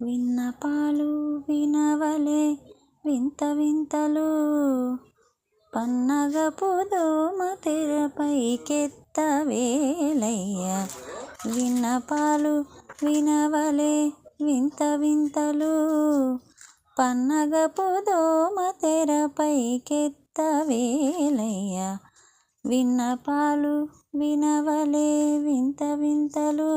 విన్నపాలు వినవలే వింత వింతలు, పన్నగపు దోమ తెరపైకెత్తవేలయ్య. విన్నపాలు వినవలే వింత వింతలు, పన్నగపు దోమ తెరపైకెత్తవేలయ్య. విన్నపాలు వినవలే వింత వింతలు.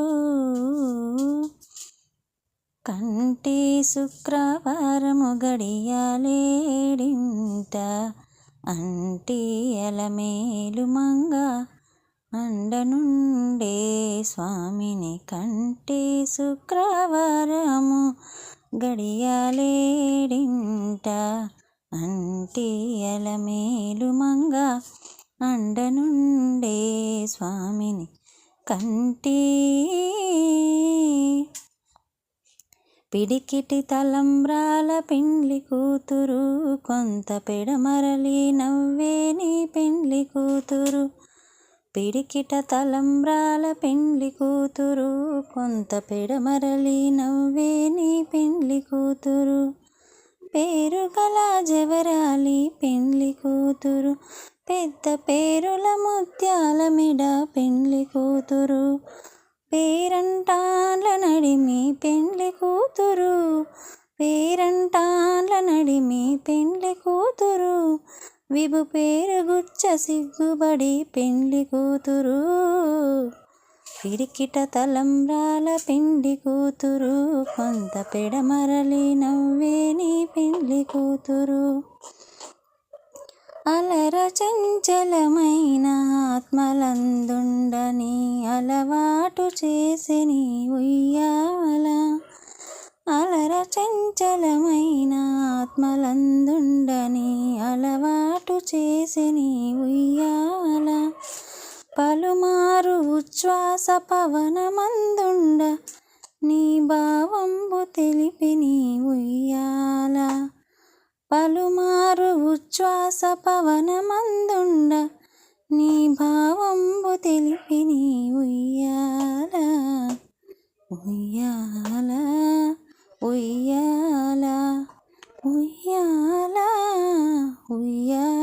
కంటి శుక్రవారము గడియాలేడింట, అంటి అలమేలు మంగ అండనుండే స్వామిని. కంటి శుక్రవారము గడియాలేడింట, అంటి అలమేలు మంగ అండనుండే స్వామిని. కంటి పిడికిటి తలంబ్రాల పెండ్లి కూతురు, కొంత పెడమరలి నవ్వే నీ పెండ్లి కూతురు. పిడికిట తలంబ్రాల పెండ్లి కూతురు, కొంత పెడమరలి నవ్వే నీ పెండ్లి కూతురు. పేరుగల జవరాలి పెండ్లి కూతురు, పెద్ద పేరుల ముత్యాల మెడ పెండ్లి కూతురు. పేరంటాన్ల నడిమి పెండ్లి కూతురు, పేరంటాన్ల నడిమి పెండ్లి కూతురు. విభు పేరు గుచ్చ సిగ్గుబడి పెండ్లి కూతురు. పిడికిట తలంబ్రాల పెండ్లి కూతురు, కొంత పెడమరలి నవ్వే నీ పెండ్లి కూతురు. అలర చంచలమైన ఆత్మలందుండని అలవాటు చేసిని ఉయ్యాల. అలర చంచలమైన ఆత్మలందుండని అలవాటు చేసిని ఉయ్యాల. పలుమారు ఉచ్ఛ్వాస పవనమందుండ నీ భావంబు తెలిపిని ఉయ్యాల. పలుమారు ఉచ్ఛ్వాస పవనమందుండ నీ భావంబు తెలిపిని ఉయ్యాల. ఉయ్యాల ఉయ్యాల ఉయ్యాల ఉయ్యాల.